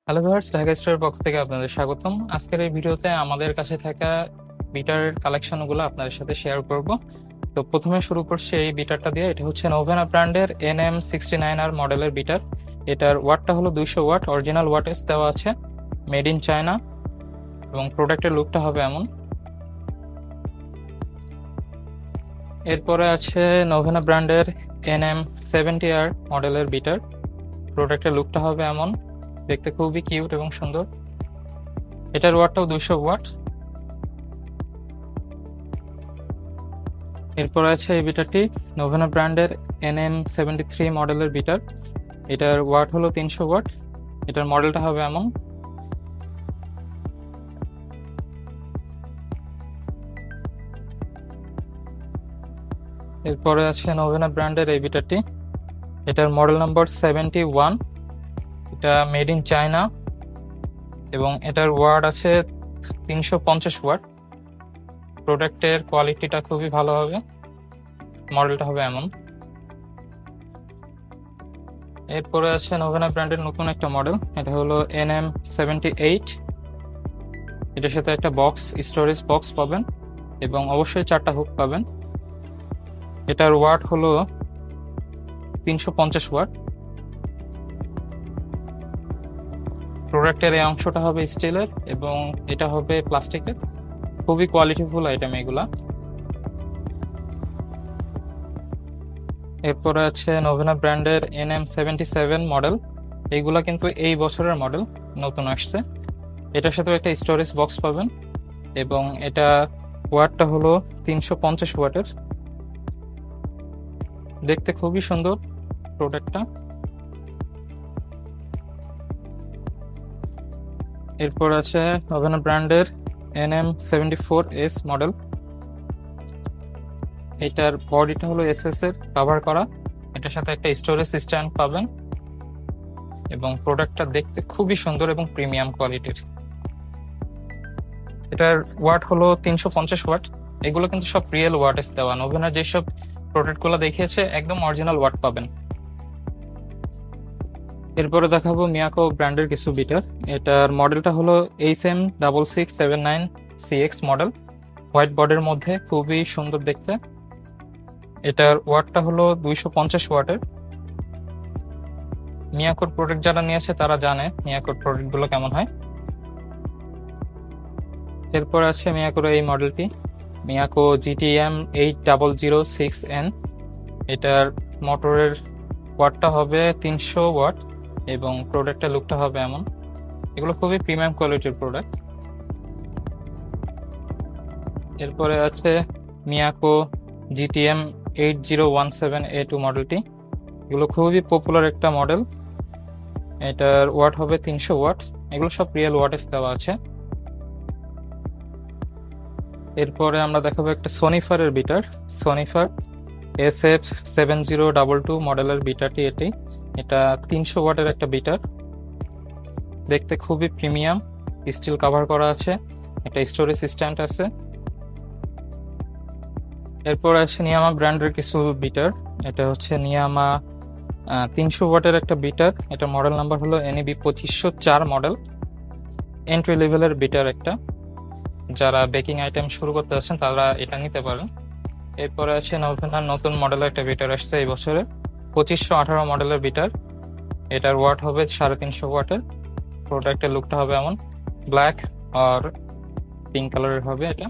Hello viewers, Dhaka স্টোরের পক্ষ থেকে আপনাদের স্বাগতম। আজকের এই ভিডিওতে আমাদের কাছে থাকা বিটারের কালেকশনগুলো আপনাদের সাথে শেয়ার করব। তো প্রথমে শুরু করছি এই বিটারটা দিয়ে। এটা হচ্ছে নোভেনা ব্র্যান্ডের NM69R মডেলের বিটার। এটার ওয়াটটা হলো 200 ওয়াট, অরিজিনাল ওয়াটেজ দেওয়া আছে, মেড ইন চায়না, এবং প্রোডাক্টের লুকটা হবে এমন। এরপরে আছে নোভেনা ব্র্যান্ডের NM70R মডেলের বিটার। প্রোডাক্টের লুকটা হবে এমন, দেখতে খুবই কিউট এবং সুন্দর। এটার ওয়াটটাও 200 ওয়াট। এরপর আছে এই বিটারটি নোভেনা ব্র্যান্ডের NM73 মডেলের বিটার। এটার ওয়াট হলো 300 ওয়াট। এটার মডেলটা হবে এমন। এরপরে আছে নোভেনা ব্র্যান্ডের এই বিটারটি। এটার মডেল নাম্বার 71। এটা মেড ইন চায়না এবং এটার ওয়াট আছে 350 ওয়াট। প্রোডাক্টের কোয়ালিটিটা খুবই ভালো হবে। মডেলটা হবে এমন। এরপরে আছে নোভেনা ব্র্যান্ডের নতুন একটা মডেল। এটা হলো NM78। এটার সাথে একটা স্টোরেজ বক্স পাবেন এবং অবশ্যই 4টা হুক পাবেন। এটার ওয়াট হলো 350 ওয়াট। প্রোডাক্টের এই অংশটা হবে স্টিলের এবং এটা হবে প্লাস্টিকের। খুবই কোয়ালিটিফুল আইটেম এগুলা। এরপরে আছে নোভেনা ব্র্যান্ডের NM77 মডেল। এইগুলা কিন্তু এই বছরের মডেল, নতুন আসছে। এটার সাথে একটা স্টোরেজ বক্স পাবেন এবং এটা ওয়াটটা হলো 350 ওয়াটের। দেখতে খুবই সুন্দর প্রোডাক্টটা। এরপর আছে নোভেনা ব্র্যান্ডের NM74S মডেল। এটার বডিটা হলো SS এর কভার করা। এটার সাথে একটা স্টোরেজ স্ট্যান্ড পাবেন এবং প্রোডাক্টটা দেখতে খুবই সুন্দর এবং প্রিমিয়াম কোয়ালিটির। এটার ওয়াট হলো 350 ওয়াট। এগুলো কিন্তু সব রিয়েল ওয়াটেজ দেওয়া। নোভেনার যেসব প্রোডাক্টগুলো দেখিয়েছে একদম অরিজিনাল ওয়াট পাবেন। এরপরে দেখাবো মিয়াকো ব্র্যান্ডের কিছু বিটার। এটার মডেলটা হলো HM6679CX মডেল। হোয়াইট বডির মধ্যে খুবই সুন্দর দেখতে। এটার ওয়াটটা হলো 250 ওয়াটের। মিয়াকোর প্রোডাক্ট যারা নিয়েছে তারা জানে মিয়াকোর প্রোডাক্টগুলো কেমন হয়। এরপর আছে মিয়াকোর এই মডেলটি, মিয়াকো GTM8006N। এটার মোটরের ওয়াটটা হবে 300 ওয়াট এবং প্রোডাক্টের লুকটা হবে এমন। এগুলো খুবই প্রিমিয়াম কোয়ালিটির প্রোডাক্ট। এরপরে আছে মিয়াকো GTM8017A2 মডেলটি। এগুলো খুবই পপুলার একটা মডেল। এটার ওয়াট হবে 300 ওয়াট। এগুলো সব রিয়েল ওয়াটেজ দেওয়া আছে। এরপরে আমরা দেখাবো একটা সোনিফারের বিটার, সোনিফার SF7022 মডেলের বিটারটি। এটা 300 ওয়াটের একটা বিটার। দেখতে খুবই প্রিমিয়াম, স্টিল কভার করা আছে, একটা স্টোরেজ স্ট্যান্ড আছে। এরপর আছে নিয়ামা ব্র্যান্ডের কিছু বিটার। এটা হচ্ছে নিয়ামা 300 ওয়াটের একটা বিটার। এটা মডেল নাম্বার হলো NEB 2504 মডেল। এন্ট্রি লেভেলের বিটার একটা। যারা বেকিং আইটেম শুরু করতে যাচ্ছেন তারা এটা নিতে পারেন। এরপরে আছে নোভেনার নতুন মডেলের একটা বিটার আসছে এই বছরে, 2518 মডেলের বিটার। এটার ওয়াট হবে 350 ওয়াটের। প্রোডাক্টের লুকটা হবে এমন, ব্ল্যাক আর পিঙ্ক কালারের হবে এটা।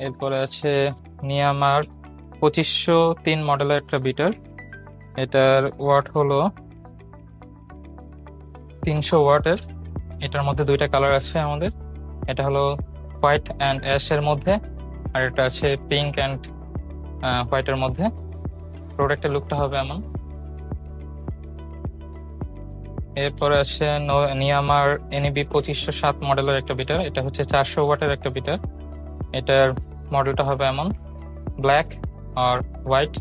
এরপরে আছে নিয়ামার 2503 মডেলের একটা বিটার। এটার ওয়াট হলো 300 ওয়াটের। এটার মধ্যে দুইটা কালার আছে আমাদের। এটা হলো হোয়াইট অ্যান্ড অ্যাশ এর মধ্যে, আর এটা আছে পিঙ্ক অ্যান্ড হোয়াইটের মধ্যে। প্রোডাক্টের লুকটা হবে এমন। এরপরে আছে নিয়ামার NEB 2507 মডেলের একটা বিটার। এটা হচ্ছে 400 ওয়াটের একটা বিটার। এটার মডেলটা হবে এমন, ব্ল্যাক আর হোয়াইট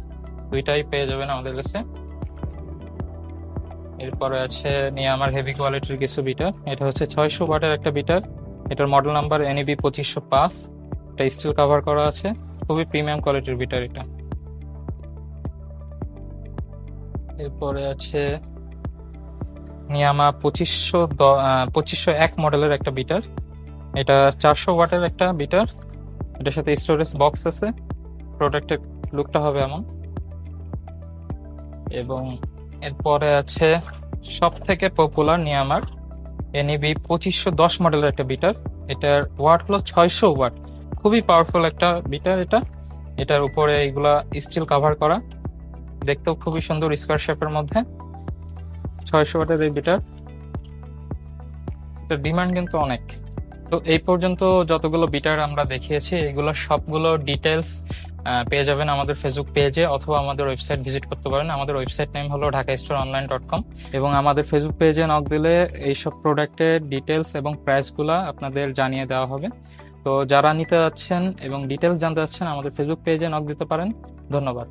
দুইটাই পেয়ে যাবেন আমাদের কাছে। এরপরে আছে নিয়ামার হেভি কোয়ালিটির কিছু বিটার। এটা হচ্ছে 600 ওয়াটের একটা বিটার। এটার মডেল নাম্বার NEB 2505। এটা স্টিল কভার করা আছে, খুবই প্রিমিয়াম কোয়ালিটির বিটার এটা। এরপরে আছে নিয়ামা 2501 মডেলের একটা বিটার। এটা 400 ওয়াটের একটা বিটার, এটার সাথে স্টোরেজ বক্স আছে। প্রোডাক্টের লুকটা হবে এমন। এবং এরপরে আছে সব থেকে পপুলার নিয়ামার এনইবি 2510 মডেলের একটা বিটার। এটার ওয়াট হলো 600 ওয়াট, খুবই পাওয়ারফুল একটা বিটার এটা। এটার উপরে এইগুলা স্টিল কভার করা, দেখতেও খুবই সুন্দর স্কোয়ার শেপের মধ্যে। 600 ওয়াটের এই বিটার, এটার ডিমান্ড কিন্তু অনেক। তো এই পর্যন্ত যতগুলো বিটার আমরা দেখিয়েছি এগুলো সবগুলো ডিটেলস পেয়ে যাবেন আমাদের ফেসবুক পেজে, অথবা আমাদের ওয়েবসাইট ভিজিট করতে পারেন। আমাদের ওয়েবসাইট নেম হলো dhakastoreonline.com, এবং আমাদের ফেসবুক পেজে নক দিলে এইসব প্রোডাক্টের ডিটেলস এবং প্রাইসগুলো আপনাদের জানিয়ে দেওয়া হবে। তো যারা নিতে যাচ্ছেন এবং ডিটেলস জানতে চাচ্ছেন আমাদের ফেসবুক পেজে নক দিতে পারেন। ধন্যবাদ।